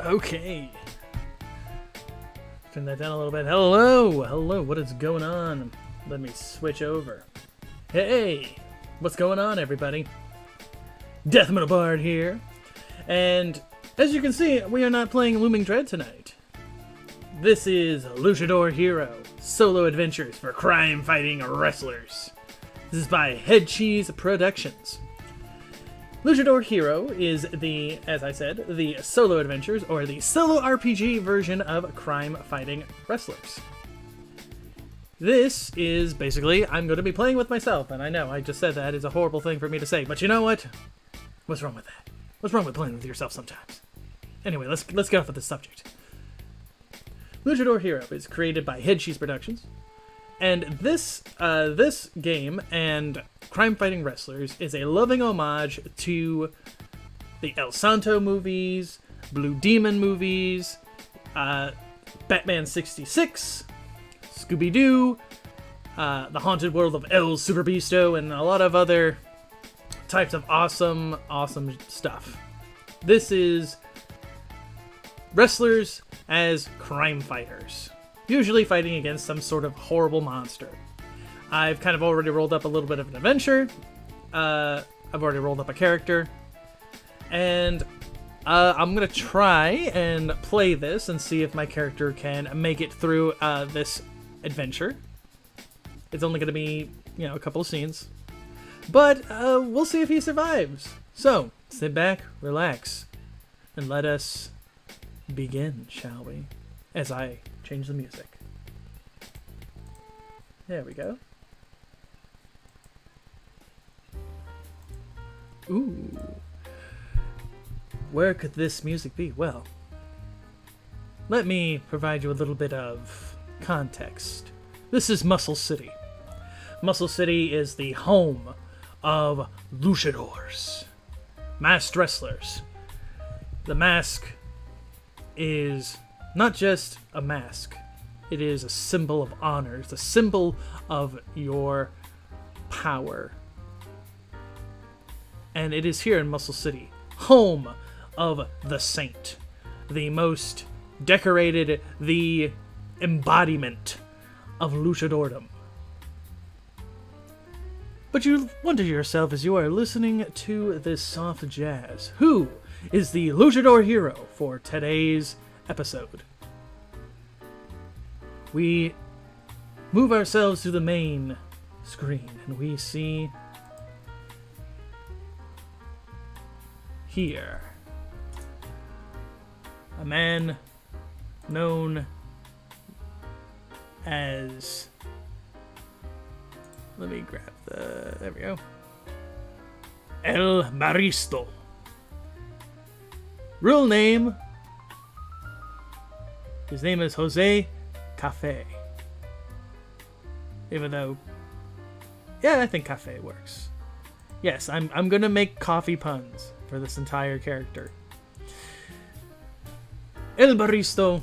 Okay. Turn that down a little bit. Hello, what is going on? Let me switch over. Hey, what's going on, everybody? Death Metal Bard here. And as you can see, we are not playing Looming Dread tonight. This is Luchador Hero, solo adventures for crime-fighting wrestlers. This is by Head Cheese Productions. Luchador Hero is the, as I said, the solo adventures, or the solo RPG version of crime-fighting wrestlers. This is basically, I'm going to be playing with myself, and I know, I just said that is a horrible thing for me to say, but you know what? What's wrong with that? What's wrong with playing with yourself sometimes? Anyway, let's get off of this subject. Luchador Hero is created by Head Cheese Productions, and this game and crime-fighting wrestlers is a loving homage to the El Santo movies, Blue Demon movies, Batman 66, Scooby-Doo, The Haunted World of El Superbeasto, and a lot of other types of awesome stuff. This is wrestlers as crime fighters, usually fighting against some sort of horrible monster. I've kind of already rolled up a little bit of an adventure. I've already rolled up a character. And I'm going to try and play this and see if my character can make it through this adventure. It's only going to be, a couple of scenes. But we'll see if he survives. So, sit back, relax, and let us begin, shall we? As I change the music. There we go. Ooh. Where could this music be? Well, let me provide you a little bit of context. This is Muscle City. Muscle City is the home of luchadors, masked wrestlers. The mask is not just a mask. It is a symbol of honor. It's a symbol of your power. And it is here in Muscle City, home of the Saint, the most decorated, the embodiment of luchadordom. But you wonder to yourself as you are listening to this soft jazz, who is the Luchador Hero for today's episode? We move ourselves to the main screen and we see here a man known as, let me grab there we go, El Baristo. Real name, his name is Jose Cafe. Even though, yeah, I think cafe works. Yes, I'm gonna make coffee puns for this entire character. El Baristo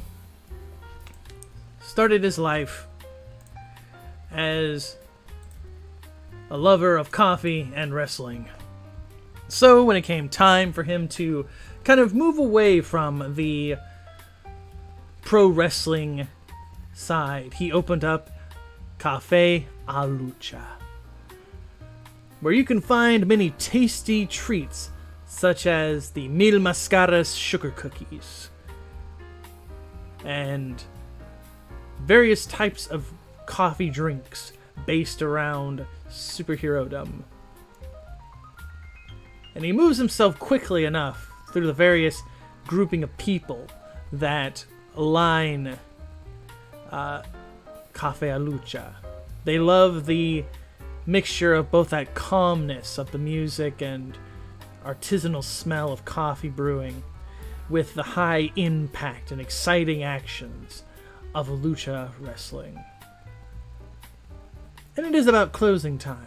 started his life as a lover of coffee and wrestling. So when it came time for him to kind of move away from the pro wrestling side, he opened up Cafe a Lucha, where you can find many tasty treats such as the Mil Mascaras sugar cookies and various types of coffee drinks based around superhero-dom. And he moves himself quickly enough through the various grouping of people that line Cafe a Lucha. They love the mixture of both that calmness of the music and artisanal smell of coffee brewing with the high impact and exciting actions of lucha wrestling. And it is about closing time.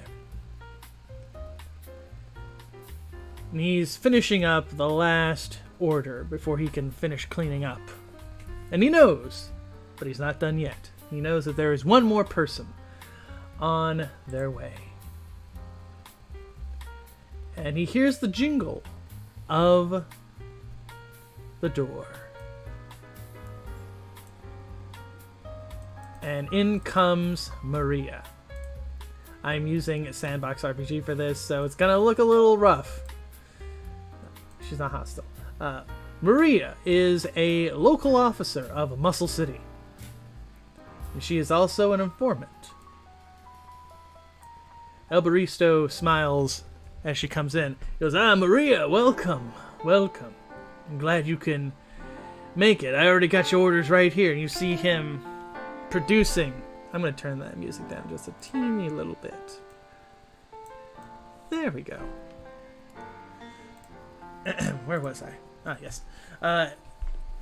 And he's finishing up the last order before he can finish cleaning up. And he knows, but he's not done yet. He knows that there is one more person on their way. And he hears the jingle of the door. And in comes Maria. I'm using Sandbox RPG for this, so it's gonna look a little rough. She's not hostile. Maria is a local officer of Muscle City. She is also an informant. El Baristo smiles as she comes in. He goes, Maria, welcome. Welcome. I'm glad you can make it. I already got your orders right here. And you see him producing. I'm going to turn that music down just a teeny little bit. There we go. Where was I? Ah, yes.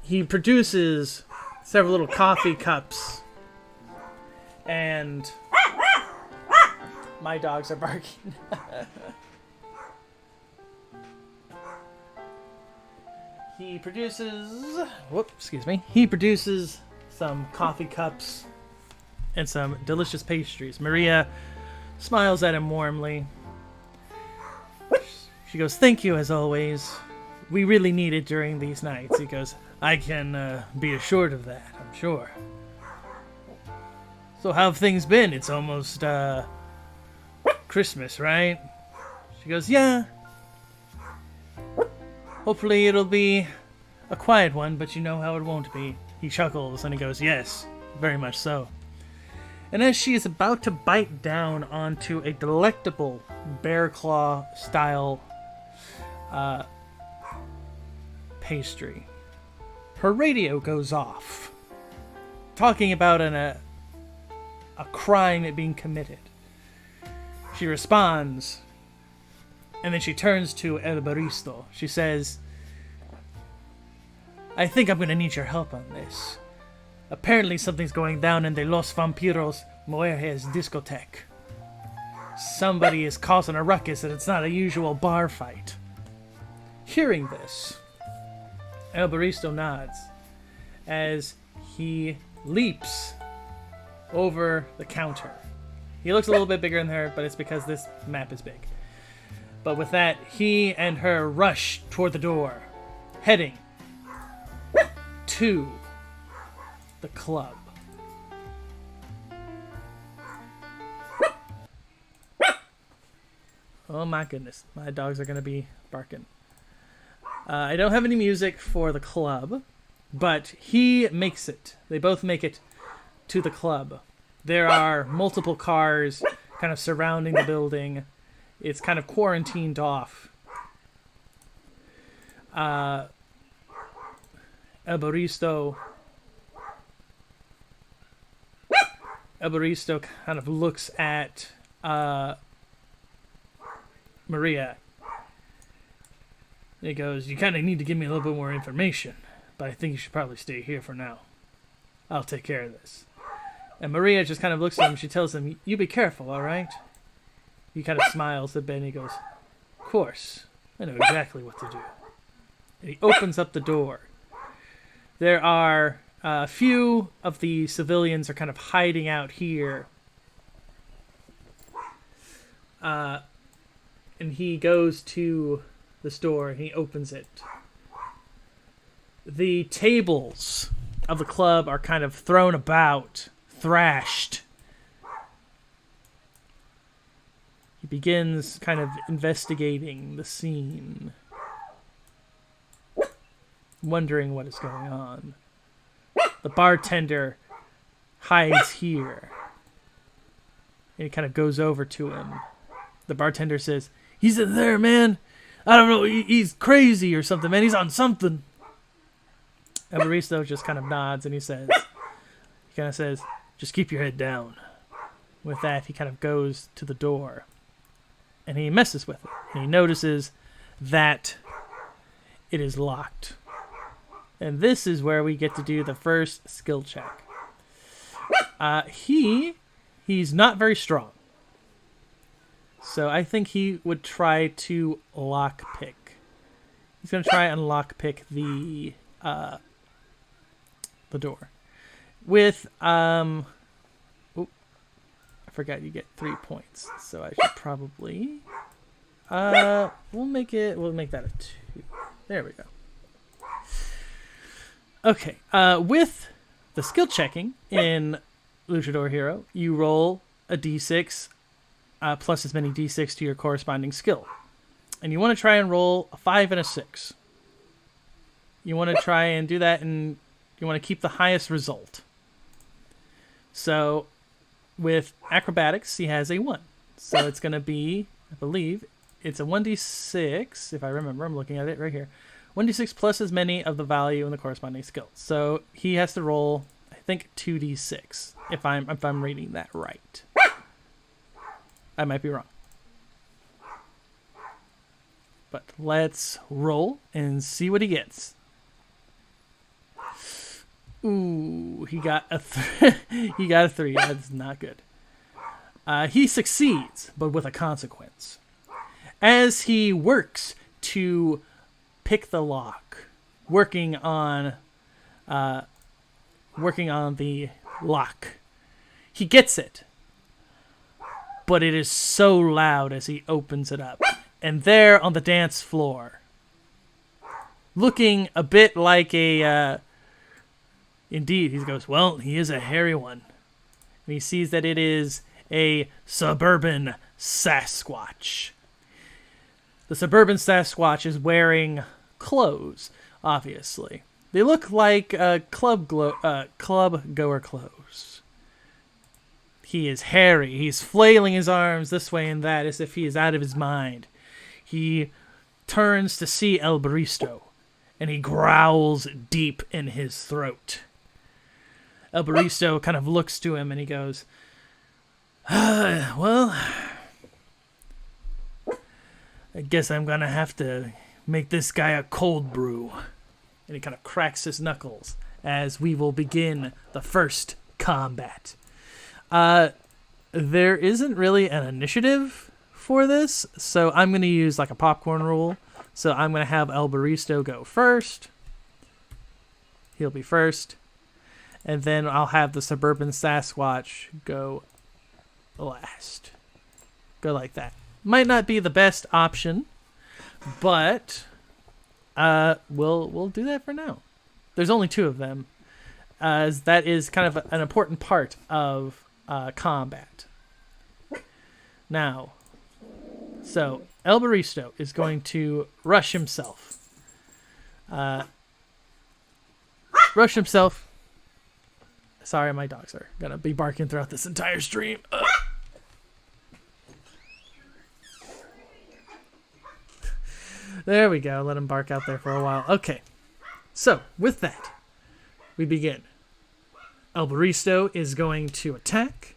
He produces several little coffee cups. And my dogs are barking. He produces... excuse me. He produces some coffee cups and some delicious pastries. Maria smiles at him warmly. She goes, thank you as always. We really need it during these nights. He goes, I can be assured of that, I'm sure. So how have things been? It's almost Christmas, right? She goes, yeah. Hopefully it'll be a quiet one, but you know how it won't be. He chuckles and he goes, yes, very much so. And as she is about to bite down onto a delectable bear claw style pastry, her radio goes off, talking about a crime being committed. She responds, and then she turns to El Baristo. She says, I think I'm going to need your help on this. Apparently something's going down in the Los Vampiros Mujeres discotheque. Somebody is causing a ruckus and it's not a usual bar fight. Hearing this, El Baristo nods as he leaps over the counter. He looks a little bit bigger than her, but it's because this map is big. But with that, he and her rush toward the door, heading to the club. Oh my goodness, my dogs are going to be barking. I don't have any music for the club, but he makes it. They both make it to the club. There are multiple cars kind of surrounding the building. It's kind of quarantined off. El Baristo kind of looks at Maria. And he goes, you kind of need to give me a little bit more information, but I think you should probably stay here for now. I'll take care of this. And Maria just kind of looks at him. She tells him, you be careful, all right? He kind of smiles at Ben. And he goes, of course. I know exactly what to do. And he opens up the door. There are a few of the civilians are kind of hiding out here. And he goes to the store and he opens it. The tables of the club are kind of thrown about, thrashed. He begins kind of investigating the scene, wondering what is going on. The bartender hides here. And he kind of goes over to him. The bartender says, he's in there, man. I don't know, he's crazy or something, man. He's on something. El Baristo just kind of nods and he kind of says, just keep your head down. With that, he kind of goes to the door. And he messes with it. And he notices that it is locked. And this is where we get to do the first skill check. He's not very strong. So I think he would try to lockpick. He's going to try and lockpick the door. With, I forgot you get 3 points. So I should probably, we'll make that a 2. There we go. Okay, with the skill checking in Luchador hero, you roll a d6 plus as many d6 to your corresponding skill. And you want to try and roll a 5 and a 6. You want to try and do that, and you want to keep the highest result. So with acrobatics, he has a 1. So it's going to be, I believe, it's a 1d6, if I remember. I'm looking at it right here. 1d6 plus as many of the value in the corresponding skill. So he has to roll, I think, 2d6, if I'm reading that right. I might be wrong. But let's roll and see what he gets. Ooh, he got a he got a 3. That's not good. He succeeds, but with a consequence. As he works to pick the lock, working on the lock, he gets it. But it is so loud as he opens it up. And there on the dance floor, looking a bit like a... Indeed, he goes, well, he is a hairy one. And he sees that it is a suburban Sasquatch. The suburban Sasquatch is wearing clothes, obviously. They look like club goer clothes. He is hairy. He's flailing his arms this way and that as if he is out of his mind. He turns to see El Baristo, and he growls deep in his throat. El Baristo kind of looks to him, and he goes, well, I guess I'm going to have to make this guy a cold brew. And he kind of cracks his knuckles as we will begin the first combat. There isn't really an initiative for this, so I'm going to use like a popcorn rule. So I'm going to have El Baristo go first. He'll be first. And then I'll have the suburban Sasquatch go last. Go like that. Might not be the best option, but we'll do that for now. There's only 2 of them, as that is kind of an important part of combat. Now, so El Baristo is going to rush himself. Sorry, my dogs are gonna be barking throughout this entire stream. Ugh. There we go. Let him bark out there for a while. Okay. So, with that, we begin. El Baristo is going to attack.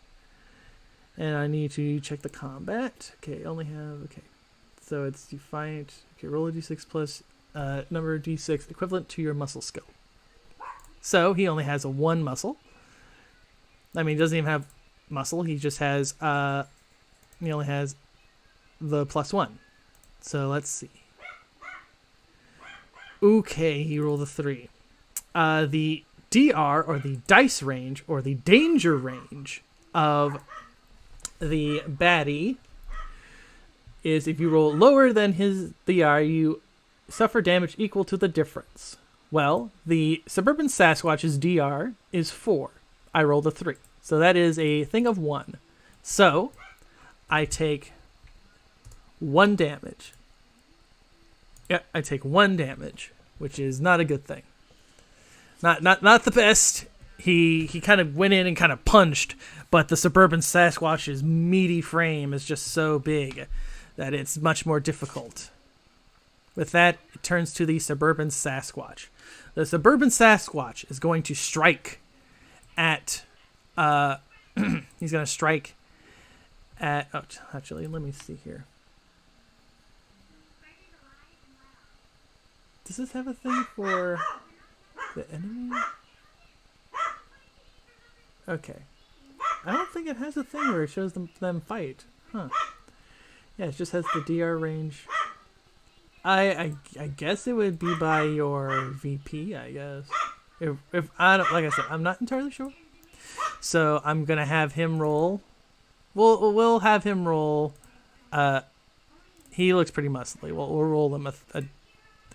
And I need to check the combat. Okay, only have... Okay. So it's Defiant. Okay, roll a d6 plus number of d6 equivalent to your muscle skill. So, he only has a 1 muscle. I mean, he doesn't even have muscle. He just has... he only has the +1. So, let's see. Okay, he rolled a 3. The DR, or the dice range, or the danger range of the baddie is if you roll lower than his DR, you suffer damage equal to the difference. Well, the suburban Sasquatch's DR is 4. I rolled a 3. So that is a thing of 1. So, I take 1 damage. Yeah, I take 1 damage, which is not a good thing. Not the best. He kind of went in and kind of punched, but the suburban Sasquatch's meaty frame is just so big that it's much more difficult. With that, it turns to the suburban Sasquatch. The suburban Sasquatch is going to strike at... he's going to strike at... Oh, actually, let me see here. Does this have a thing for the enemy? Okay. I don't think it has a thing where it shows them fight. Huh. Yeah, it just has the DR range. I guess it would be by your VP, I guess. If I don't, like I said, I'm not entirely sure. So I'm gonna have him roll. We'll have him roll. He looks pretty muscly. We'll roll him a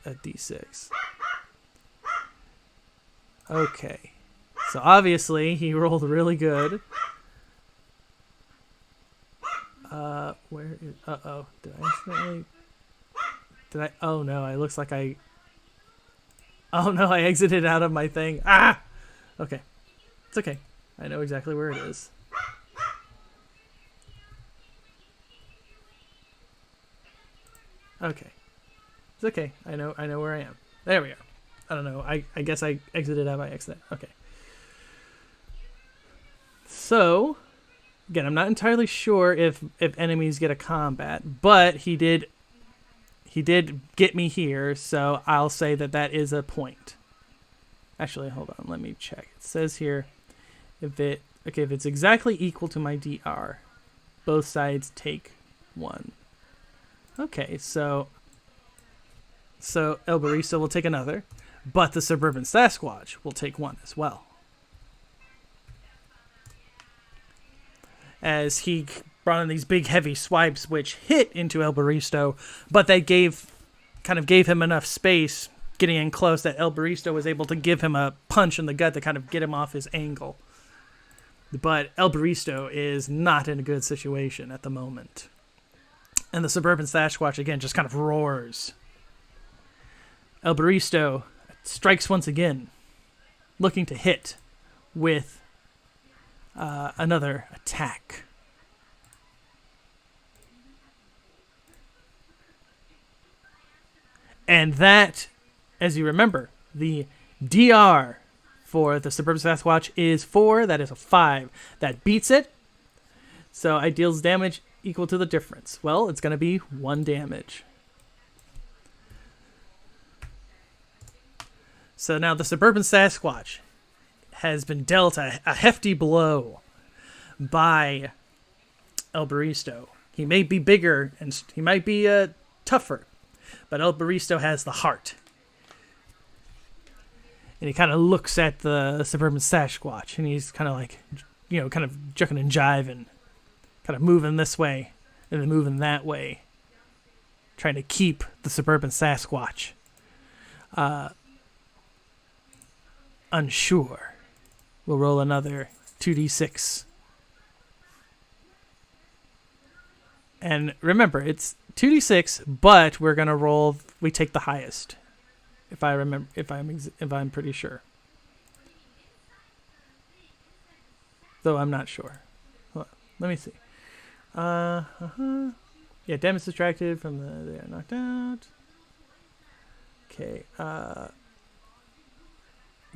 d6. Okay. So obviously he rolled really good. Where is... Uh-oh. Did I accidentally... Did I... Oh no, it looks like I... Oh no, I exited out of my thing. Ah! Okay. It's okay. I know exactly where it is. Okay. It's okay. I know where I am. There we go. I don't know. I guess I exited out by accident. Okay. So, again, I'm not entirely sure if enemies get a combat, but he did get me here, so I'll say that is a point. Actually, hold on. Let me check. It says here if it's exactly equal to my DR, both sides take 1. Okay, so El Baristo will take another, but the Suburban Sasquatch will take 1 as well. As he brought in these big heavy swipes which hit into El Baristo, but they kind of gave him enough space getting in close that El Baristo was able to give him a punch in the gut to kind of get him off his angle. But El Baristo is not in a good situation at the moment. And the Suburban Sasquatch, again, just kind of roars. El Baristo strikes once again, looking to hit with another attack. And that, as you remember, the DR for the Suburban Sasquatch is 4. That is a 5. That beats it. So it deals damage equal to the difference. Well, it's going to be 1 damage. So now the Suburban Sasquatch has been dealt a hefty blow by El Baristo. He may be bigger and he might be tougher, but El Baristo has the heart. And he kind of looks at the Suburban Sasquatch, and he's kind of like, kind of jucking and jiving, kind of moving this way and then moving that way, trying to keep the Suburban Sasquatch unsure. We'll roll another 2d6. And remember, it's 2d6, but we're going to roll, we take the highest. If I remember, if I'm pretty sure. Though I'm not sure. Hold on, let me see. Yeah, damage subtracted from they are knocked out. Okay,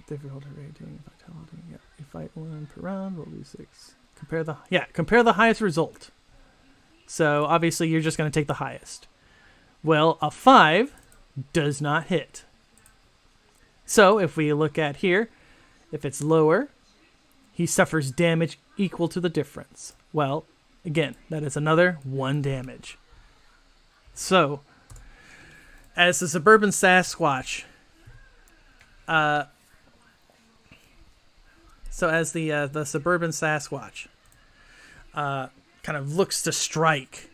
difficulty rating, vitality. Yeah, you fight 1 per round, roll d6. Compare the highest result. So obviously you're just going to take the highest. Well, a 5 does not hit. So if we look at here, if it's lower, he suffers damage equal to the difference. Well, again, that is another 1 damage. So, as the Suburban Sasquatch, the Suburban Sasquatch kind of looks to strike,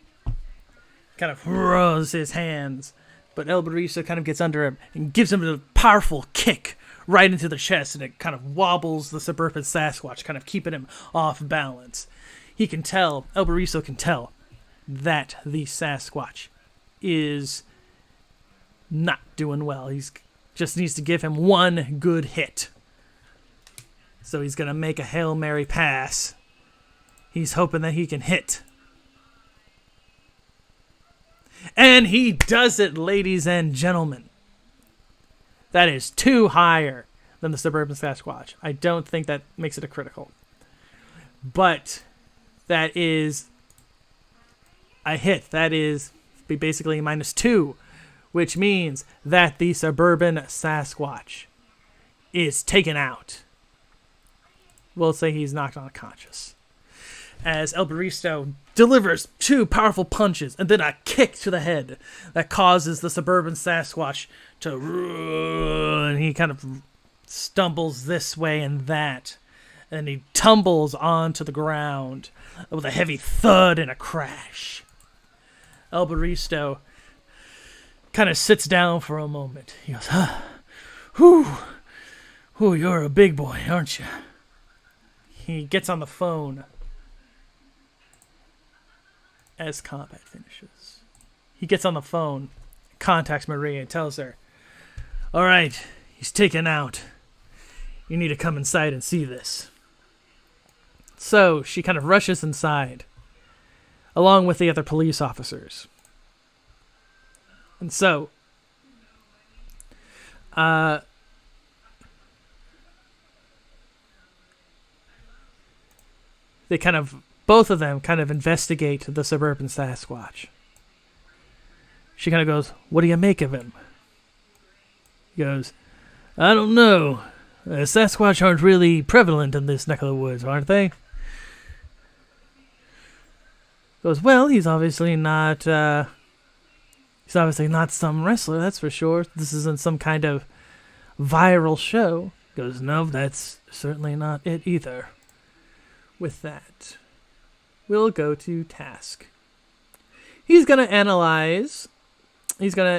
kind of throws his hands, but El Baristo kind of gets under him and gives him a powerful kick right into the chest, and it kind of wobbles the Suburban Sasquatch, kind of keeping him off balance. He can tell, El Baristo can tell, that the Sasquatch is not doing well. He's just needs to give him 1 good hit. So he's going to make a Hail Mary pass. He's hoping that he can hit. And he does it, ladies and gentlemen. That is 2 higher than the Suburban Sasquatch. I don't think that makes it a critical. But that is a hit. That is basically -2, which means that the Suburban Sasquatch is taken out. We'll say he's knocked unconscious. As El Baristo delivers 2 powerful punches and then a kick to the head that causes the Suburban Sasquatch to run. He kind of stumbles this way and that, and he tumbles onto the ground with a heavy thud and a crash. El Baristo kind of sits down for a moment. He goes, whew, you're a big boy, aren't you? he gets on the phone as combat finishes. He gets on the phone, contacts Maria, and tells her, "All right, he's taken out. You need to come inside and see this." So she kind of rushes inside, along with the other police officers. And so, they kind of, both of them kind of investigate the suburban Sasquatch. She kind of goes, "What do you make of him?" He goes, "I don't know. Sasquatch aren't really prevalent in this neck of the woods, aren't they?" He goes, "Well, he's obviously not some wrestler, that's for sure. This isn't some kind of viral show." He goes, "No, that's certainly not it either." With that, we'll go to task. He's going to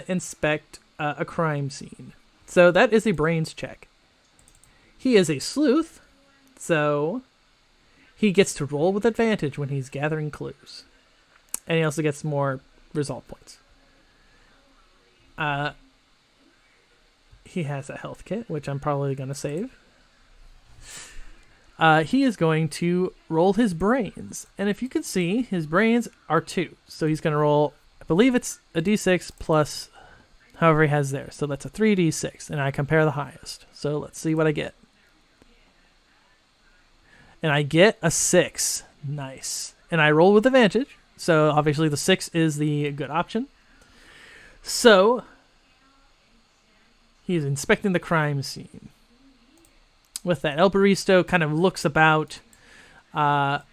inspect a crime scene. So that is a brains check. He is a sleuth, so he gets to roll with advantage when he's gathering clues. And he also gets more result points. He has a health kit, which I'm probably going to save. He is going to roll his brains. And if you can see, his brains are 2. So he's going to roll, I believe it's a d6 plus however he has there. So that's a 3d6. And I compare the highest. So let's see what I get. And I get a 6. Nice. And I roll with advantage. So obviously the 6 is the good option. So he's inspecting the crime scene. With that, El Baristo kind of looks about the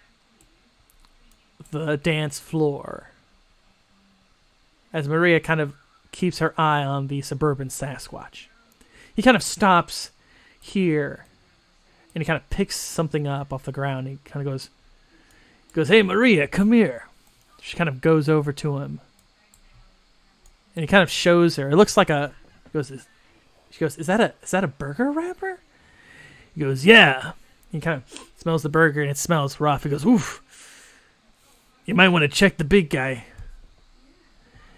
dance floor as Maria kind of keeps her eye on the suburban Sasquatch. He kind of stops here and he kind of picks something up off the ground. He kind of goes, "Hey, Maria, come here." She kind of goes over to him and he kind of shows her. It looks like she goes, "Is that a burger wrapper?" He goes, "Yeah." He kind of smells the burger and it smells rough. He goes, "Oof. You might want to check the big guy.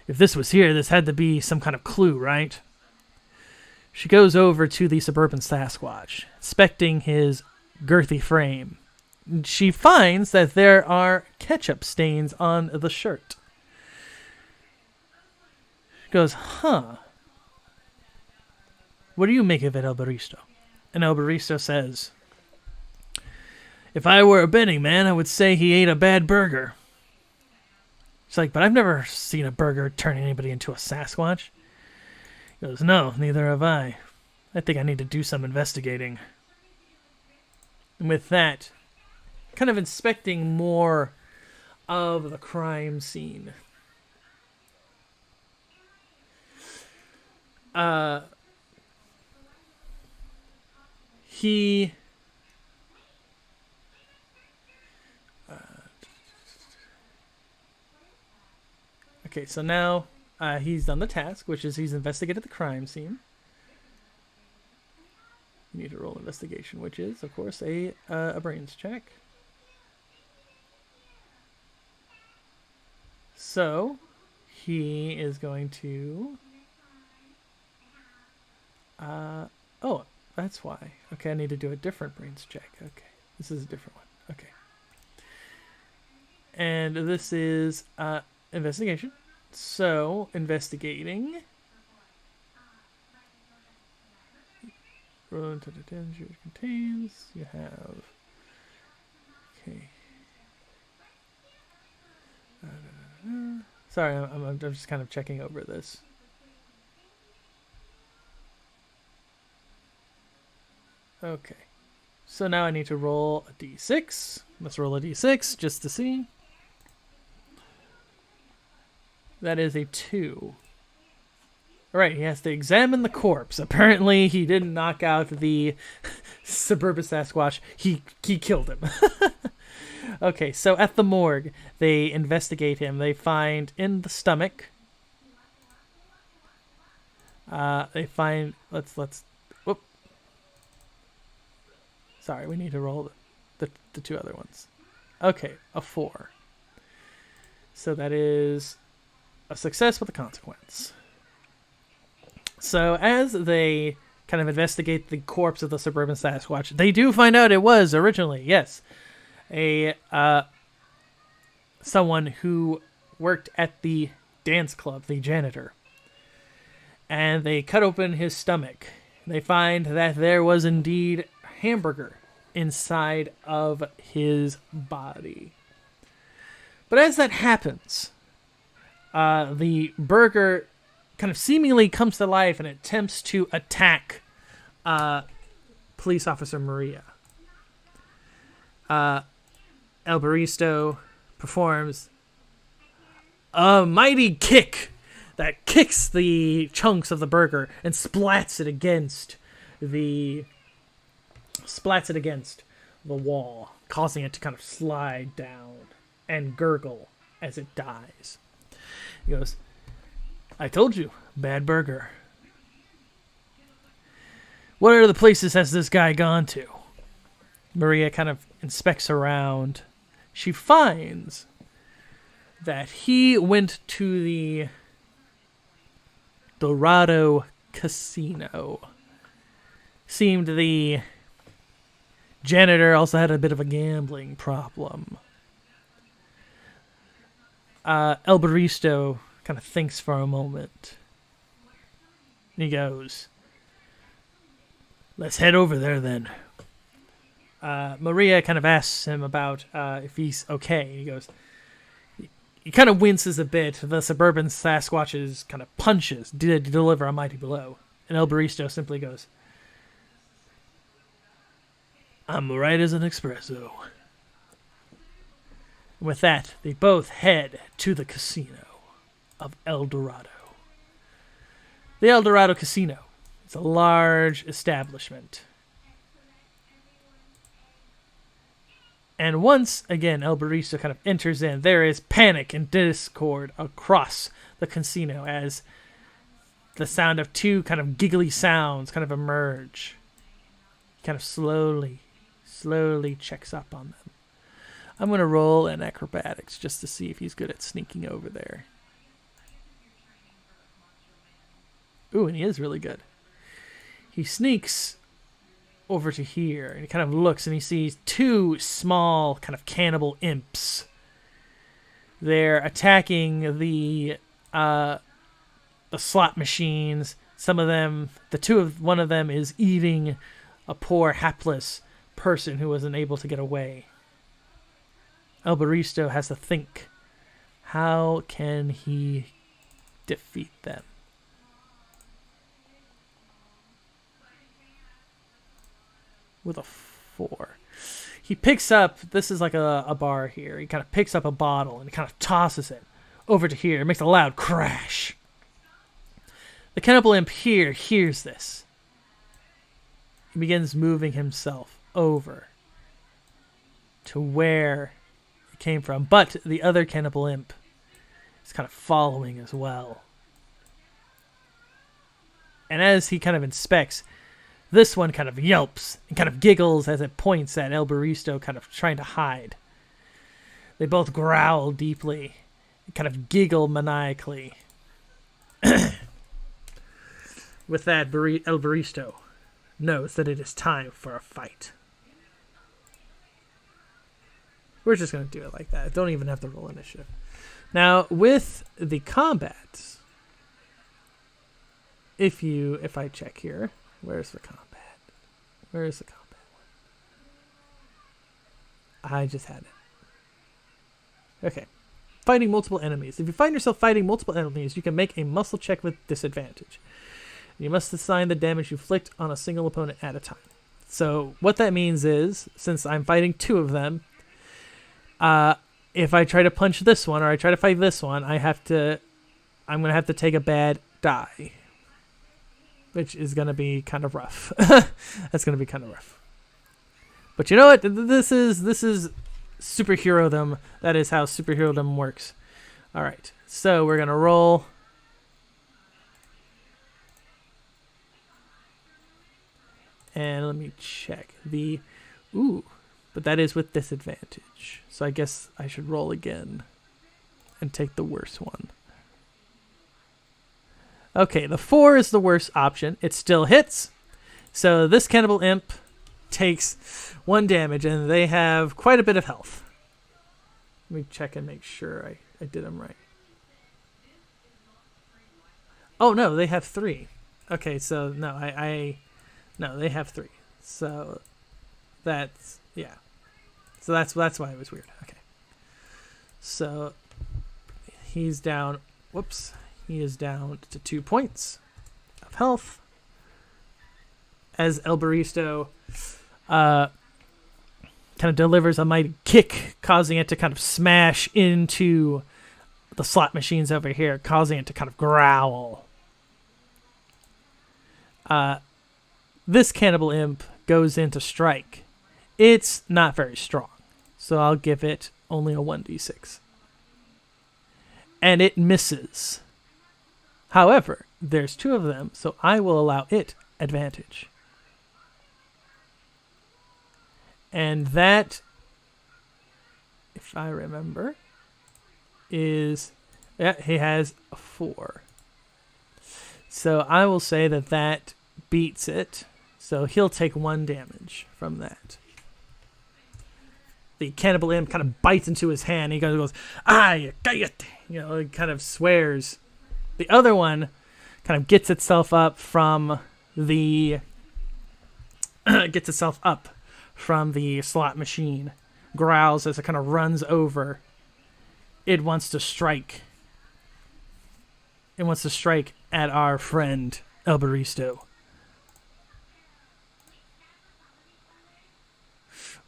If this was here, this had to be some kind of clue, right?" She goes over to the suburban Sasquatch, inspecting his girthy frame. She finds that there are ketchup stains on the shirt. She goes, "Huh. What do you make of it, El Baristo?" And El Baristo says, "If I were a betting man, I would say he ate a bad burger." She's like, "But I've never seen a burger turn anybody into a Sasquatch." He goes, "No, neither have I. I think I need to do some investigating." And with that, kind of inspecting more of the crime scene. Okay, so now he's done the task, which is he's investigated the crime scene. You need to roll investigation, which is, of course, a brains check. So he is going to... oh, that's why. Okay, I need to do a different brains check. Okay, this is a different one. Okay. And this is investigation. So, investigating. Roll into the danger it contains. You have... Okay. Sorry, I'm just kind of checking over this. Okay. So now I need to roll a d6. Let's roll a d6 just to see. That is a 2. Alright, he has to examine the corpse. Apparently he didn't knock out the suburban Sasquatch. He killed him. Okay, so at the morgue, they investigate him. They find in the stomach. They find... Let's... Whoop. Sorry, we need to roll the the two other ones. Okay, a 4. So that is a success with a consequence. So as they kind of investigate the corpse of the suburban Sasquatch, they do find out it was originally, yes, a someone who worked at the dance club, the janitor. And they cut open his stomach. They find that there was indeed hamburger inside of his body. But as that happens, the burger kind of seemingly comes to life and attempts to attack police officer Maria. El Baristo performs a mighty kick that kicks the chunks of the burger and splats it against the wall, causing it to kind of slide down and gurgle as it dies. He goes, "I told you, bad burger. What other places has this guy gone to?" Maria kind of inspects around. She finds that he went to the Dorado Casino. Seemed the janitor also had a bit of a gambling problem. El Baristo kind of thinks for a moment. And he goes, "Let's head over there then." Maria kind of asks him about if he's okay. He goes, he kind of winces a bit. The suburban Sasquatch's kind of punches did deliver a mighty blow. And El Baristo simply goes, "I'm right as an espresso." With that, they both head to the casino of El Dorado. The El Dorado Casino is a large establishment. And once again, El Baristo kind of enters in. There is panic and discord across the casino as the sound of two kind of giggly sounds kind of emerge. He kind of slowly checks up on them. I'm going to roll an acrobatics just to see if he's good at sneaking over there. Ooh, and he is really good. He sneaks over to here, and he kind of looks, and he sees two small kind of cannibal imps. They're attacking the slot machines. Some of them, one of them is eating a poor hapless person who wasn't able to get away. El Baristo has to think, how can he defeat them? With a 4. He picks up, this is like a bar here. He kind of picks up a bottle and he kind of tosses it over to here. It makes a loud crash. The cannibal imp here hears this. He begins moving himself over to where it came from. But the other cannibal imp is kind of following as well. And as he kind of inspects, this one kind of yelps and kind of giggles as it points at El Baristo, kind of trying to hide. They both growl deeply and kind of giggle maniacally. With that, El Baristo knows that it is time for a fight. We're just going to do it like that. Don't even have to roll initiative. Now, with the combat, if I check here, where's the combat? Where is the combat one? I just had it. Okay. Fighting multiple enemies. If you find yourself fighting multiple enemies, you can make a muscle check with disadvantage. You must assign the damage you inflict on a single opponent at a time. So what that means is, since I'm fighting 2 of them, if I try to punch this one or I try to fight this one, I'm going to have to take a bad die. Which is going to be kind of rough. That's going to be kind of rough. But you know what? This is superhero-dom. That is how superhero-dom works. All right. So we're going to roll. And let me check. Ooh. But that is with disadvantage. So I guess I should roll again and take the worst one. Okay, the 4 is the worst option. It still hits. So this Cannibal Imp takes 1 damage, and they have quite a bit of health. Let me check and make sure I did them right. Oh, no, they have 3. Okay, so no, no, they have 3. So that's, yeah. So that's why it was weird. Okay. So he's down, whoops. He is down to 2 points of health. As El Baristo kind of delivers a mighty kick, causing it to kind of smash into the slot machines over here, causing it to kind of growl. This Cannibal Imp goes into strike. It's not very strong, so I'll give it only a 1d6. And it misses. However, there's 2 of them, so I will allow it advantage. And that, if I remember, is, yeah, he has a 4. So I will say that that beats it. So he'll take 1 damage from that. The Cannibal Imp kind of bites into his hand. He goes, "Ay, cállate!" You know, he kind of swears. The other one kind of gets itself up from the slot machine, growls as it kind of runs over. It wants to strike. It wants to strike at our friend El Baristo.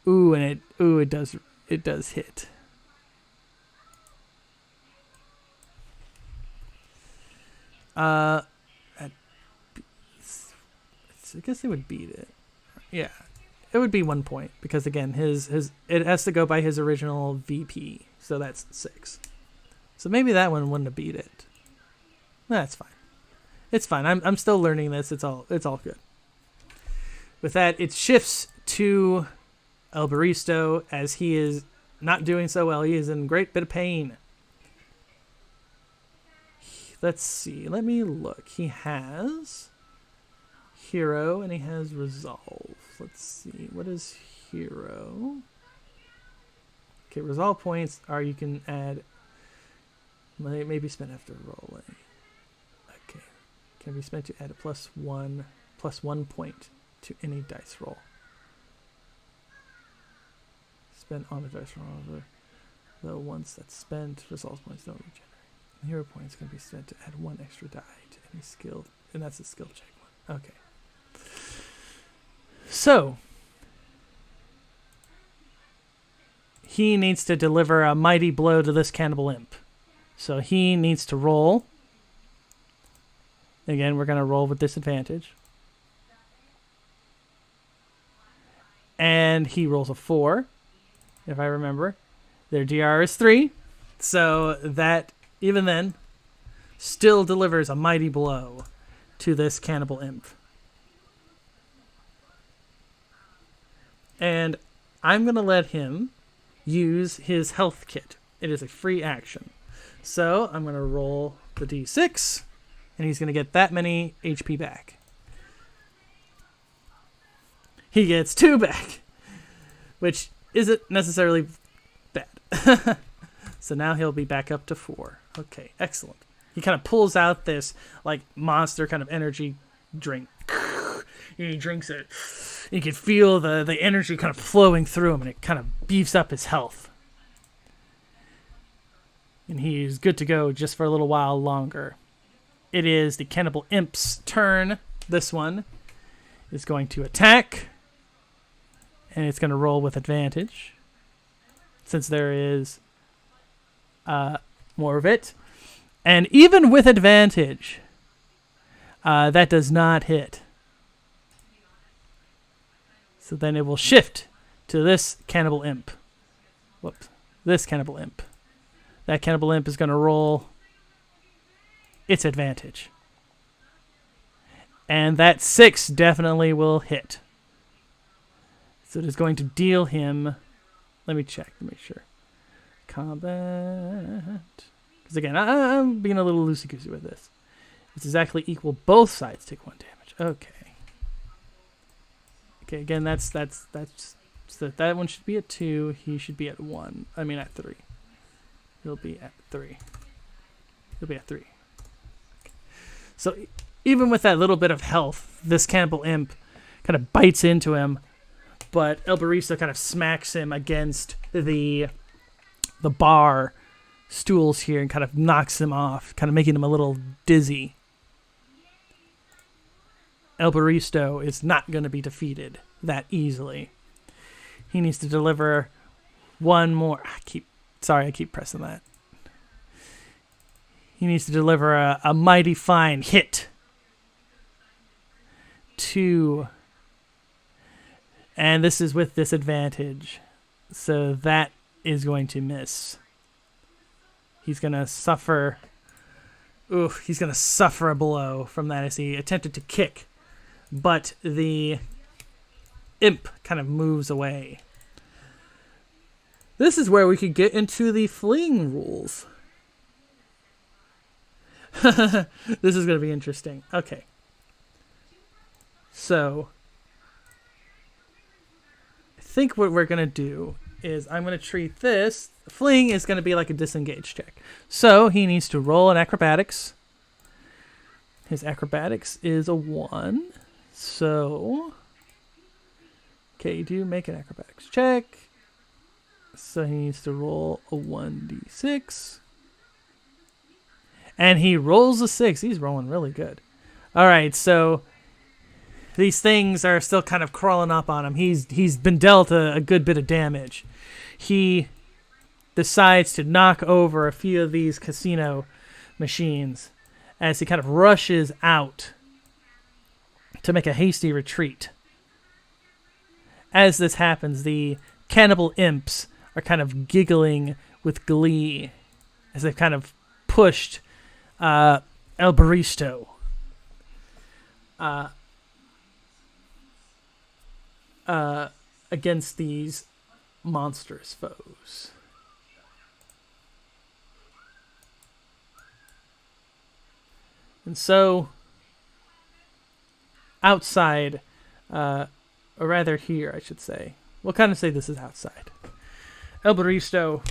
Ooh, and it does hit. I guess it would beat it. Yeah, it would be 1 point because again, his it has to go by his original VP, so that's 6. So maybe that one wouldn't have beat it. That's fine. It's fine. I'm still learning this. It's all good. With that, it shifts to El Baristo as he is not doing so well. He is in a great bit of pain. Let's see. Let me look. He has Hero and he has Resolve. Let's see. What is Hero? Okay, Resolve points are you can add. Maybe spent after rolling. Okay. Can be spent to add a +1 point to any dice roll. Spent on a dice roll. Though once that's spent, Resolve points don't regenerate. Hero points can be spent to add 1 extra die to any skill, and that's a skill check one. Okay. So, he needs to deliver a mighty blow to this Cannibal Imp. So he needs to roll. Again, we're going to roll with disadvantage. And he rolls a 4, if I remember. Their DR is 3. So that, even then, still delivers a mighty blow to this Cannibal Imp. And I'm going to let him use his health kit. It is a free action. So I'm going to roll the d6, and he's going to get that many HP back. He gets 2 back, which isn't necessarily bad. So now he'll be back up to 4. Okay, excellent. He kind of pulls out this like monster kind of energy drink. And he drinks it. You can feel the energy kind of flowing through him, and it kind of beefs up his health. And he's good to go just for a little while longer. It is the Cannibal Imp's turn. This one is going to attack. And it's going to roll with advantage. Since there is more of it. And even with advantage, that does not hit. So then it will shift to this Cannibal Imp. Whoops. This Cannibal Imp. That Cannibal Imp is going to roll its advantage. And that 6 definitely will hit. So it is going to deal him. Let me check to make sure. Combat. Because again, I'm being a little loosey-goosey with this. It's exactly equal. Both sides take 1 damage. Okay. Okay, again, that's so that one should be at 2. He should be at 1. I mean, at 3. He'll be at 3. He'll be at 3. Okay. So even with that little bit of health, this cannibal imp kind of bites into him, but El Baristo kind of smacks him against the bar stools here and kind of knocks him off, kind of making him a little dizzy. El Baristo is not going to be defeated that easily. He needs to deliver one more. I keep pressing that. He needs to deliver a mighty fine hit. 2. And this is with disadvantage. So that is going to miss. He's going to suffer. He's going to suffer a blow from that as he attempted to kick. But the imp kind of moves away. This is where we could get into the fleeing rules. This is going to be interesting. Okay. So, I think what we're going to do is I'm going to treat this. Fleeing is going to be like a disengage check. So, he needs to roll an acrobatics. His acrobatics is a 1. So, okay, do make an acrobatics check. So he needs to roll a 1d6. And he rolls a 6. He's rolling really good. All right, so these things are still kind of crawling up on him. He's been dealt a good bit of damage. He decides to knock over a few of these casino machines as he kind of rushes out to make a hasty retreat. As this happens, the cannibal imps are kind of giggling with glee as they've kind of pushed El Baristo against these monstrous foes. And so, outside, or rather here, I should say. We'll kind of say this is outside. El Baristo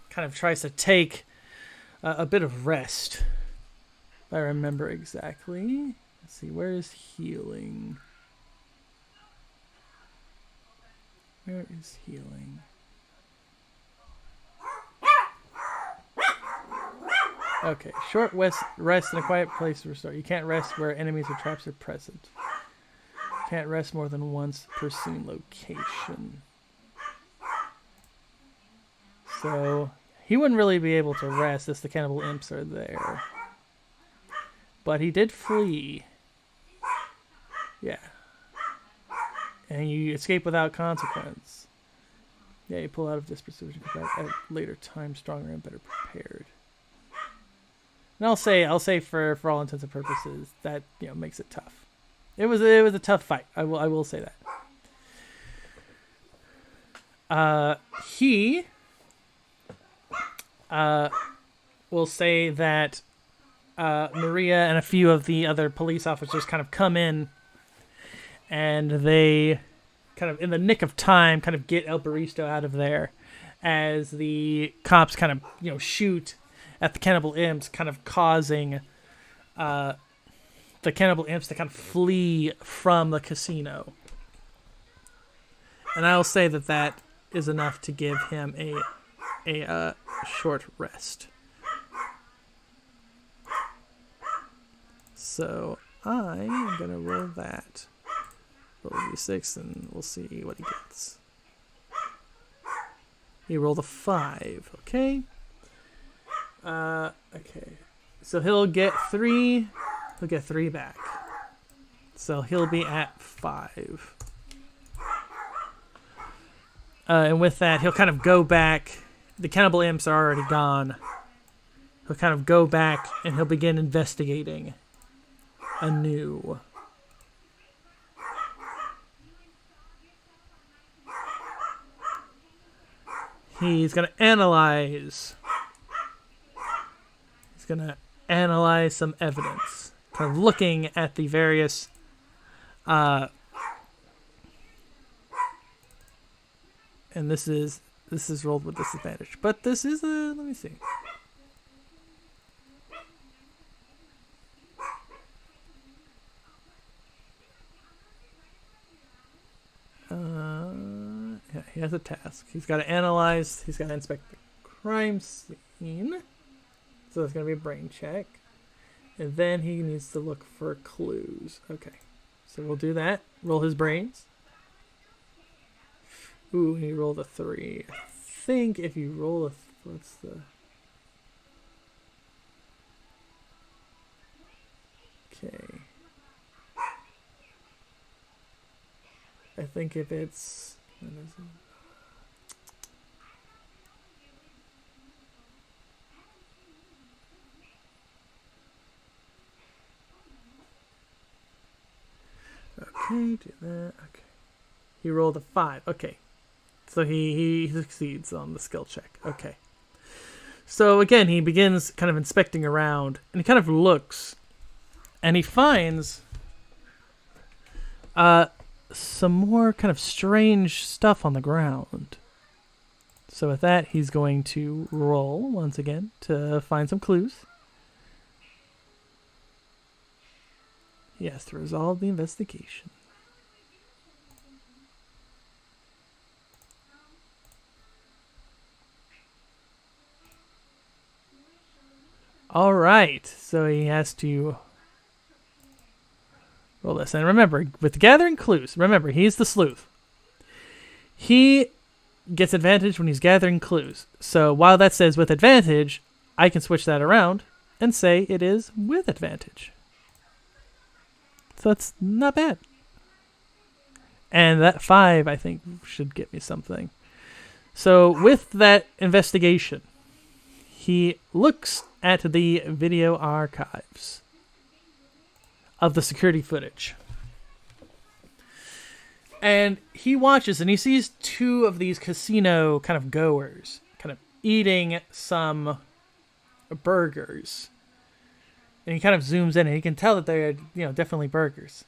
kind of tries to take a bit of rest. If I remember exactly. Let's see, where is healing? Where is healing? Okay, short rest in a quiet place to restore. You can't rest where enemies or traps are present. Can't rest more than once per scene location. So, he wouldn't really be able to rest as the cannibal imps are there. But he did flee. Yeah. And you escape without consequence. Yeah, you pull out of this pursuit and come back at a later time stronger and better prepared. And I'll say for all intents and purposes that makes it tough. It was a tough fight. I will say that. He will say that Maria and a few of the other police officers kind of come in, and they kind of in the nick of time kind of get El Baristo out of there as the cops kind of shoot at the cannibal imps, kind of causing the cannibal imps to kind of flee from the casino. And I'll say that is enough to give him a short rest. So I am gonna roll that. Roll a d6 and we'll see what he gets. He rolled a 5. Okay. Okay. So he'll get 3. He'll get 3 back. So he'll be at 5. And with that, he'll kind of go back. The cannibal imps are already gone. He'll kind of go back and he'll begin investigating anew. he's going to analyze. He's going to analyze some evidence. Kind of looking at the various... and this is rolled with disadvantage. But this is a... Let me see. Yeah, he has a task. He's got to analyze. He's got to inspect the crime scene. So that's going to be a brain check. And then he needs to look for clues. Okay. So we'll do that. Roll his brains. Ooh, he rolled a 3. I think if you roll a... What's the... Okay. I think if it's... What is it? Okay, do that. Okay. He rolled a 5. Okay. So he succeeds on the skill check. Okay. So again, he begins kind of inspecting around, and he kind of looks, and he finds some more kind of strange stuff on the ground. So with that, he's going to roll once again to find some clues. He has to resolve the investigation. All right, so he has to roll this. And remember, with gathering clues, remember, he's the sleuth. He gets advantage when he's gathering clues. So while that says with advantage, I can switch that around and say it is with advantage. So that's not bad. And that 5, I think, should get me something. So with that investigation, he looks at the video archives of the security footage. And he watches and he sees 2 of these casino kind of goers kind of eating some burgers. And he kind of zooms in and he can tell that they're, definitely burgers.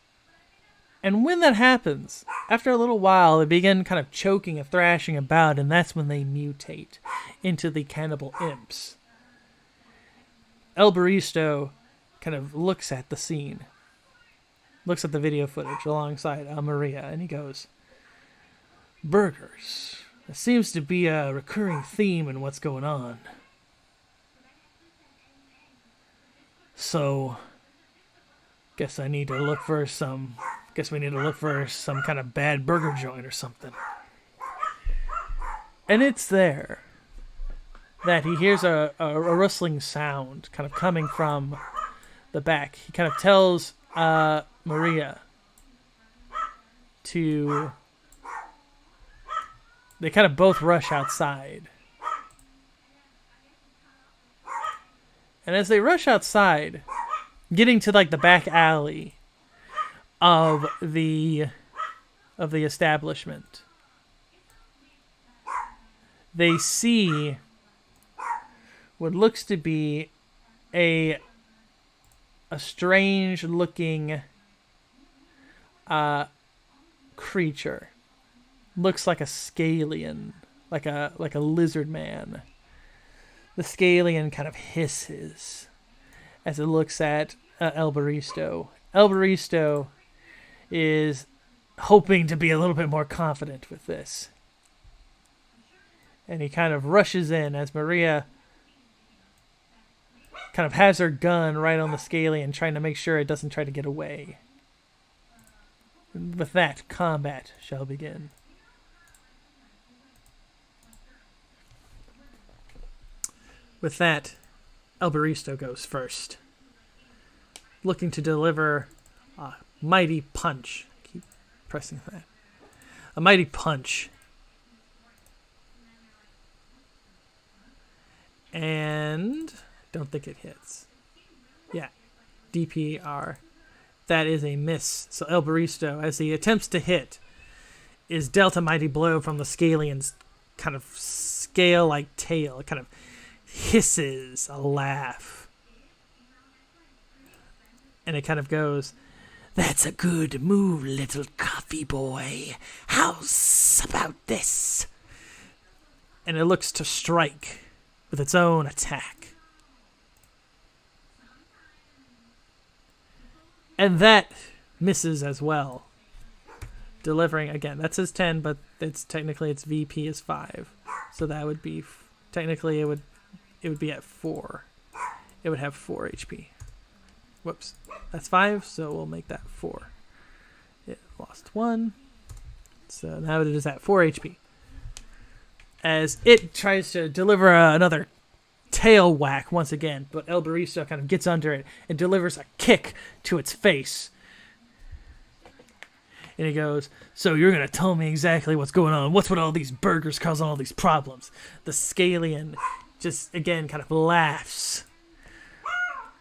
And when that happens, after a little while, they begin kind of choking and thrashing about, and that's when they mutate into the cannibal imps. El Baristo kind of looks at the scene, looks at the video footage alongside Maria, and he goes, burgers. That seems to be a recurring theme in what's going on. So, guess we need to look for some kind of bad burger joint or something. And it's there that he hears a rustling sound kind of coming from the back. He kind of tells Maria to... They kind of both rush outside. And as they rush outside, getting to like the back alley of the establishment, they see what looks to be a strange looking creature. Looks like a scallion, like a lizard man. The scallion kind of hisses as it looks at El Baristo. El Baristo is hoping to be a little bit more confident with this. And he kind of rushes in as Maria kind of has her gun right on the scallion, trying to make sure it doesn't try to get away. And with that, combat shall begin. With that, El Baristo goes first, looking to deliver a mighty punch. Keep pressing that. A mighty punch. And don't think it hits. Yeah, DPR. That is a miss. So El Baristo, as he attempts to hit, is dealt a mighty blow from the scallion's kind of scale-like tail. It kind of hisses a laugh. And it kind of goes, "That's a good move, little coffee boy. How's about this?" And it looks to strike with its own attack. And that misses as well. Delivering, again, that says 10, but it's technically its VP is 5. So that would be, technically it would be at 4. It would have 4 HP. Whoops. That's 5, so we'll make that 4. It lost 1. So now it is at 4 HP. As it tries to deliver another tail whack once again, but El Baristo kind of gets under it and delivers a kick to its face. And he goes, "So you're going to tell me exactly what's going on? What's with all these burgers causing all these problems?" The Scalian just, again, kind of laughs.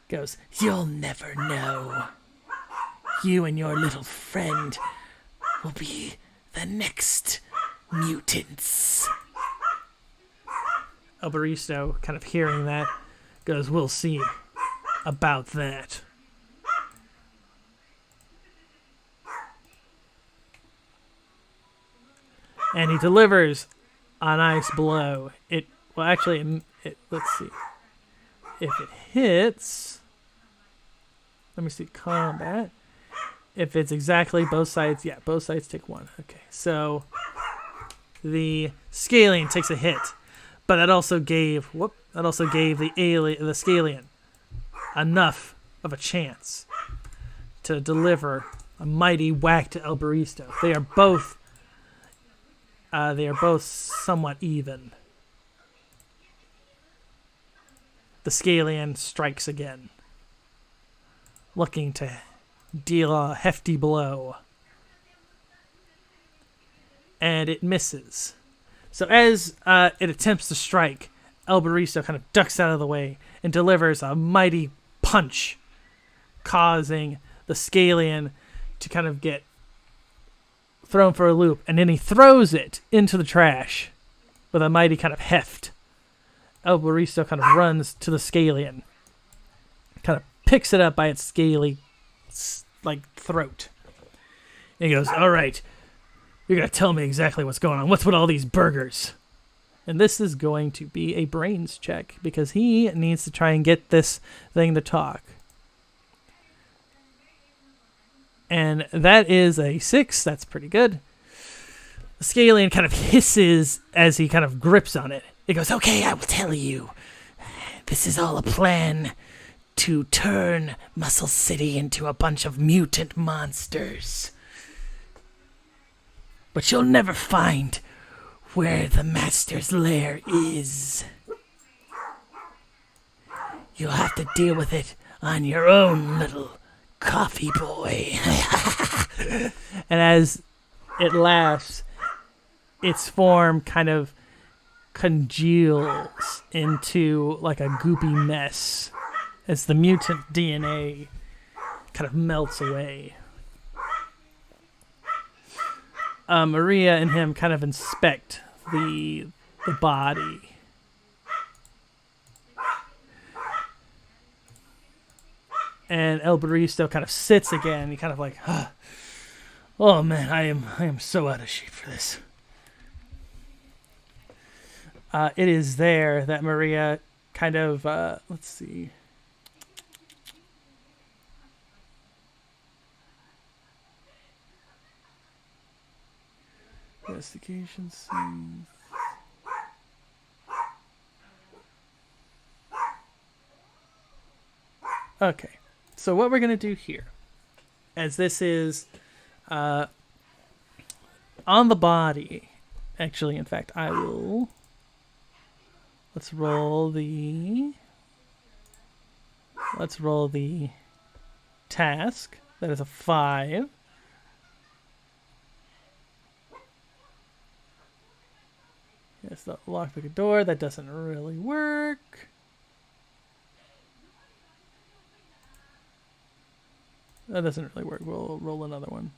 Goes, "You'll never know. You and your little friend will be the next mutants." El Baristo, kind of hearing that, goes, "We'll see about that." And he delivers a nice blow. Let's see. If it hits, let me see, combat. If it's exactly both sides, yeah, both sides take 1. Okay, so the Scalian takes a hit. But that also gave the Scalian enough of a chance to deliver a mighty whack to El Baristo. They are both somewhat even. The Scalian strikes again, looking to deal a hefty blow. And it misses. So as it attempts to strike, El Baristo kind of ducks out of the way and delivers a mighty punch, causing the Scalian to kind of get thrown for a loop. And then he throws it into the trash with a mighty kind of heft. El Baristo kind of runs to the Scalian, kind of picks it up by its scaly throat. And he goes, "All right. You're going to tell me exactly what's going on. What's with all these burgers?" And this is going to be a brains check, because he needs to try and get this thing to talk. And that is a 6. That's pretty good. The Scalian kind of hisses as he kind of grips on it. It goes, "Okay, I will tell you. This is all a plan to turn Muscle City into a bunch of mutant monsters. But you'll never find where the Master's lair is. You'll have to deal with it on your own, little coffee boy." And as it laughs, its form kind of congeals into like a goopy mess as the mutant DNA kind of melts away. Maria and him kind of inspect the body. And El Baristo kind of sits again. He kind of like, "Oh man, I am so out of shape for this." It is there that Maria kind of, let's see. Investigation scene. Okay, so what we're going to do here, as this is on the body, actually, in fact, let's roll the task. That is a 5. Yes, the lockpick a door. That doesn't really work. That doesn't really work. We'll roll another one.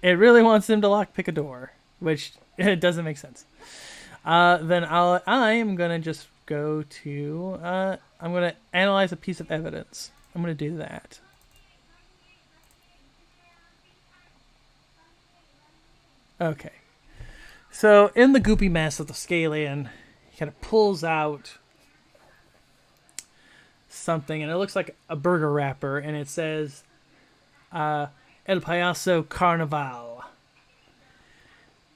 It really wants him to lockpick a door, which it doesn't make sense. Then I am gonna just go to. I'm gonna analyze a piece of evidence. I'm gonna do that. Okay. So in the goopy mess of the Scalian, he kind of pulls out something, and it looks like a burger wrapper, and it says El Payaso Carnaval.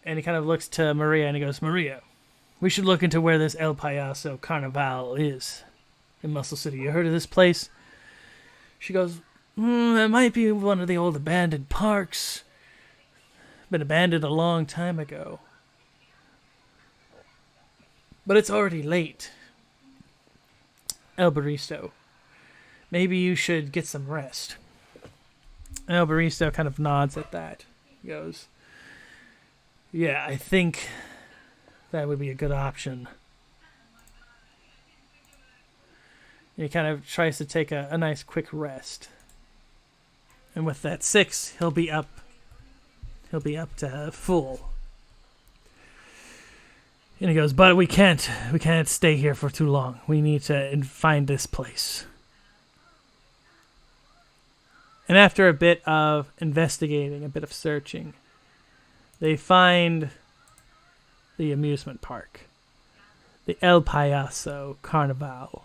And he kind of looks to Maria, and he goes, Maria, we should look into where this El Payaso Carnaval is in Muscle City. You heard of this place? She goes, that might be one of the old abandoned parks. Been abandoned a long time ago. But it's already late. El Baristo, maybe you should get some rest. El Baristo kind of nods at that. He goes, yeah, I think that would be a good option. He kind of tries to take a nice quick rest. And with that 6, he'll be up to full. And he goes, but we can't stay here for too long. We need to find this place. And after a bit of investigating, a bit of searching, they find the amusement park. The El Payaso Carnaval.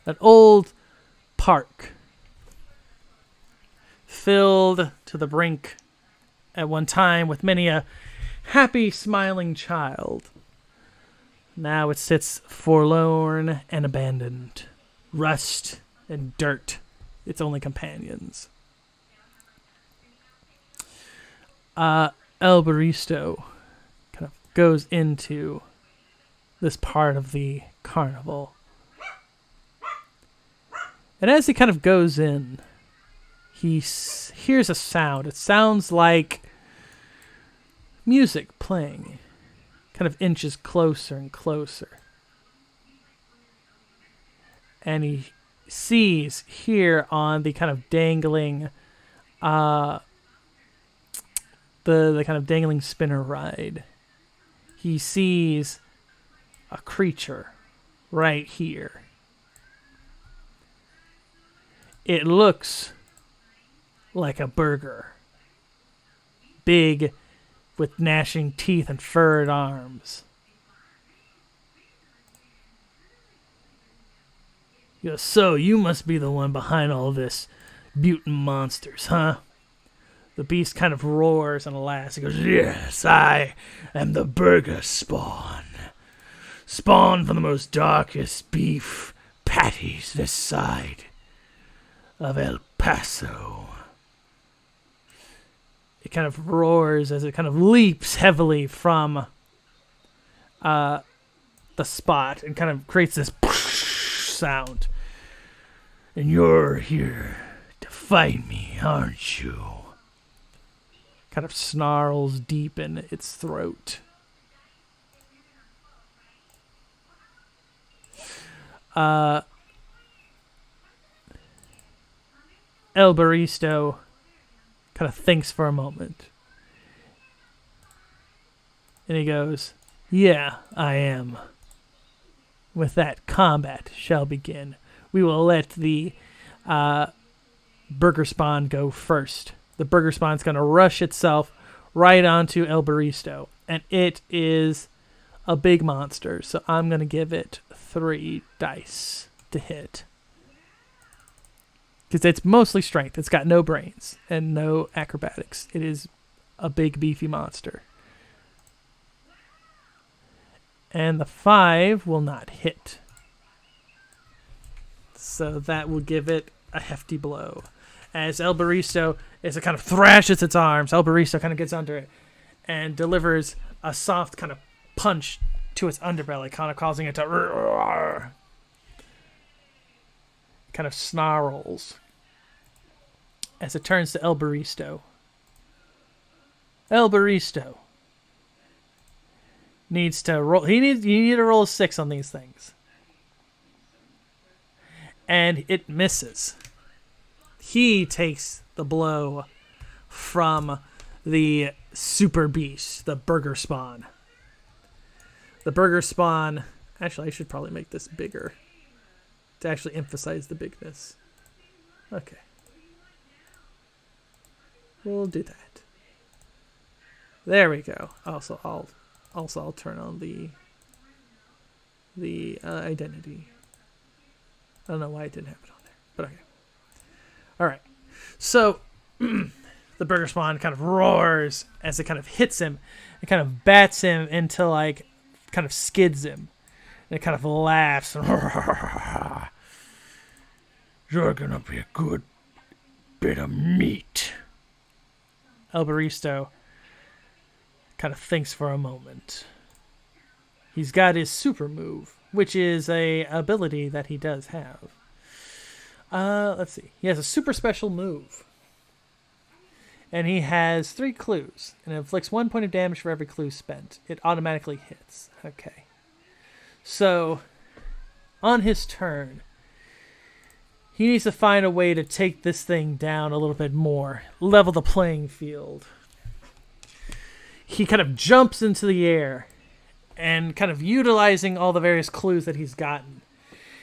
An old park filled to the brink at one time with many a happy, smiling child. Now it sits forlorn and abandoned. Rust and dirt, its only companions. El Baristo kind of goes into this part of the carnival. And as he kind of goes in, he hears a sound. It sounds like music playing. Kind of inches closer and closer. And he sees here on the kind of dangling the kind of dangling spinner ride, he sees a creature right here. It looks like a burger. Big, with gnashing teeth and furred arms. He goes, so you must be the one behind all this mutant monsters, huh? The beast kind of roars and laughs. He goes, yes, I am the burger spawn. Spawn from the most darkest beef patties this side of El Paso. It kind of roars as it kind of leaps heavily from the spot and kind of creates this sound. And you're here to fight me, aren't you? Kind of snarls deep in its throat. El Baristo kind of thinks for a moment. And he goes, yeah, I am. With that, combat shall begin. We will let the burger spawn go first. The burger spawn's going to rush itself right onto El Baristo. And it is a big monster. So I'm going to give it 3 dice to hit. Because it's mostly strength. It's got no brains and no acrobatics. It is a big, beefy monster. And the 5 will not hit. So that will give it a hefty blow. As El Baristo, as it kind of thrashes its arms, El Baristo kind of gets under it and delivers a soft kind of punch to its underbelly, kind of causing it to kind of snarls as it turns to El Baristo. El Baristo needs to roll. You need to roll a 6 on these things. And it misses. He takes the blow from the super beast, the burger spawn. The burger spawn. Actually, I should probably make this bigger to actually emphasize the bigness. Okay. We'll do that. There we go. Also, I'll turn on the identity. I don't know why I didn't have it on there, but okay. All right. So the burger spawn kind of roars as it kind of hits him. It kind of bats him into like, kind of skids him. And it kind of laughs. You're gonna be a good bit of meat. El Baristo kind of thinks for a moment. He's got his super move, which is a ability that he does have. Let's see. He has a super special move. And he has 3 clues. And it inflicts 1 point of damage for every clue spent. It automatically hits. Okay. So, on his turn, he needs to find a way to take this thing down a little bit more. Level the playing field. He kind of jumps into the air. And kind of utilizing all the various clues that he's gotten,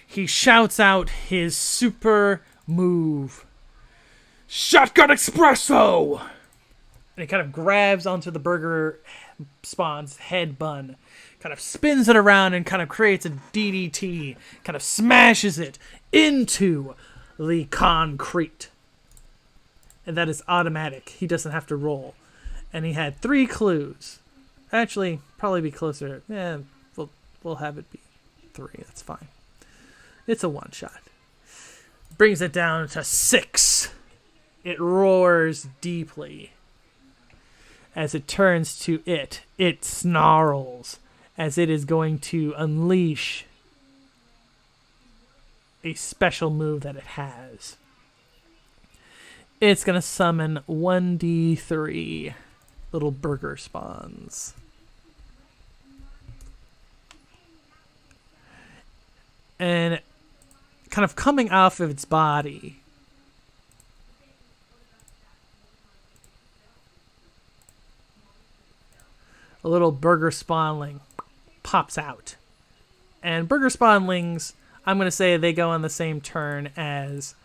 he shouts out his super move. Shotgun Espresso! And he kind of grabs onto the burger spawn's head bun, kind of spins it around and kind of creates a DDT, kind of smashes it into the concrete. And that is automatic. He doesn't have to roll. And he had 3 clues. Actually, probably be closer. Yeah, we'll have it be 3. That's fine. It's a one-shot. Brings it down to 6. It roars deeply. As it turns to it, it snarls as it is going to unleash a special move that it has. It's going to summon 1d3 little burger spawns. And kind of coming off of its body, a little burger spawnling pops out. And burger spawnlings, I'm going to say they go on the same turn as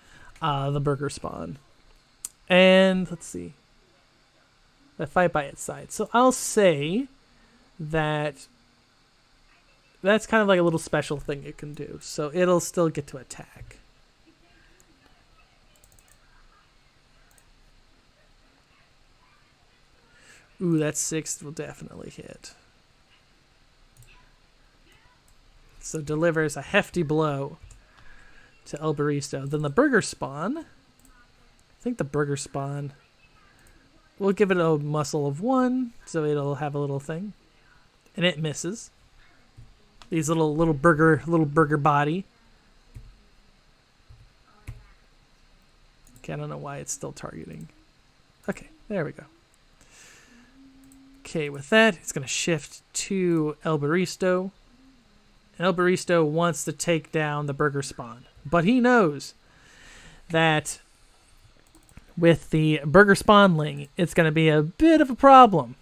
the burger spawn. And let's see. They fight by its side. So I'll say that that's kind of like a little special thing it can do. So it'll still get to attack. Ooh, that 6 will definitely hit. So delivers a hefty blow to El Baristo. Then the burger spawn. I think the burger spawn. We'll give it a muscle of 1, so it'll have a little thing. And it misses. These little burger body. Okay, I don't know why it's still targeting. Okay, there we go. Okay, with that, it's going to shift to El Baristo. And El Baristo wants to take down the burger spawn. But he knows that with the burger spawnling, it's going to be a bit of a problem.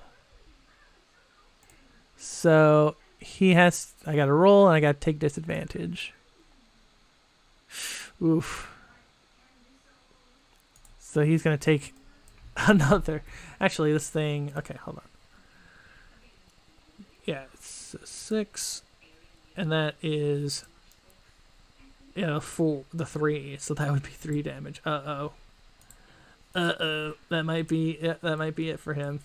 So I got to roll and I got to take disadvantage. Oof. So he's going to take another. Actually, this thing. Okay, hold on. Yeah, it's 6. And that is the 3. So that would be 3 damage. Uh-oh. That might be it for him.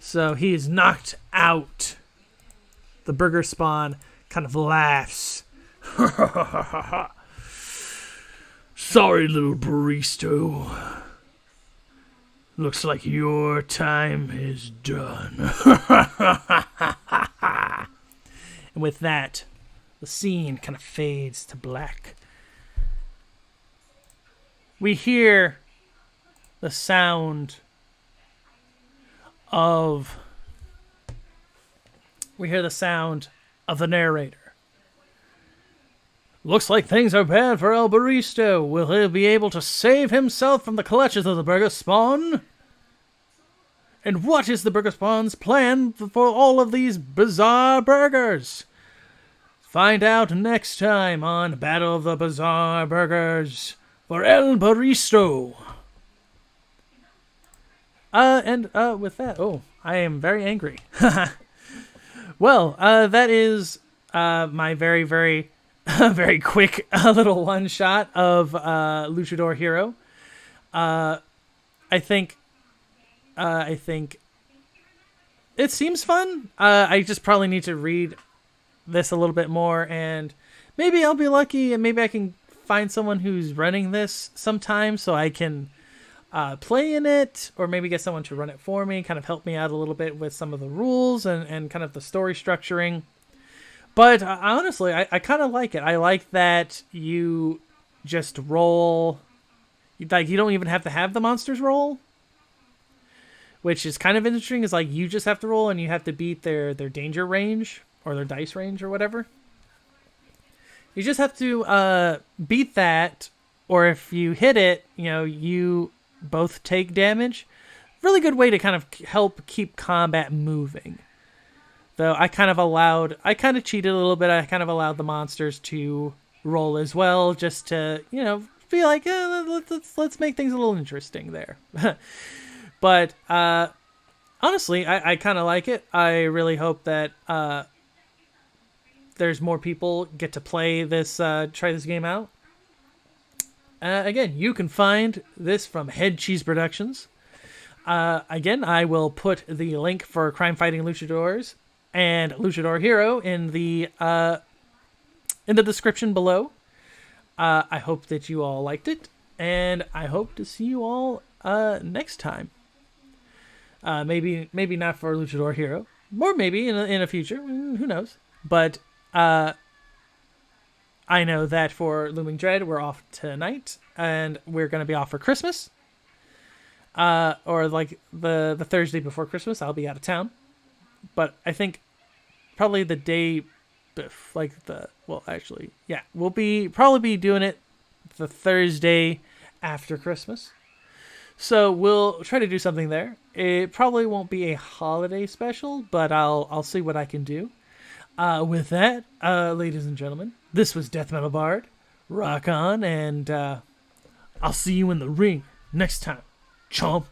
So he's knocked out. The burger spawn kind of laughs. Sorry, little Baristo. Looks like your time is done. And with that, the scene kind of fades to black. We hear the sound of the narrator. Looks like things are bad for El Baristo. Will he be able to save himself from the clutches of the burger spawn? And what is the Burger Spawn's plan for all of these bizarre burgers? Find out next time on Battle of the Bizarre Burgers for El Baristo. With that, I am very angry. Well, that is my very, very, very quick little one shot of Luchador Hero. I think it seems fun. I just probably need to read this a little bit more, and maybe I'll be lucky, and maybe I can find someone who's running this sometime so I can play in it, or maybe get someone to run it for me, kind of help me out a little bit with some of the rules and kind of the story structuring. But honestly, I kind of like it. I like that you just roll, like you don't even have to have the monsters roll, which is kind of interesting. Is like you just have to roll and you have to beat their danger range or their dice range or whatever. You just have to beat that, or if you hit it, you both take damage. Really good way to kind of help keep combat moving. Though I kind of cheated a little bit. I kind of allowed the monsters to roll as well, just to, be like, let's make things a little interesting there. But honestly, I kind of like it. I really hope that there's more people get to play this, try this game out. Again, you can find this from Head Cheese Productions. Again, I will put the link for Crime Fighting Luchadors and Luchador Hero in the description below. I hope that you all liked it, and I hope to see you all next time. Maybe not for Luchador Hero, or maybe in a future. Who knows? But I know that for Looming Dread, we're off tonight, and we're going to be off for Christmas. Or like the Thursday before Christmas, I'll be out of town. But I think probably the day, we'll probably be doing it the Thursday after Christmas. So we'll try to do something there. It probably won't be a holiday special, but I'll see what I can do. With that, ladies and gentlemen, this was Death Metal Bard. Rock on, and I'll see you in the ring next time. Chomp.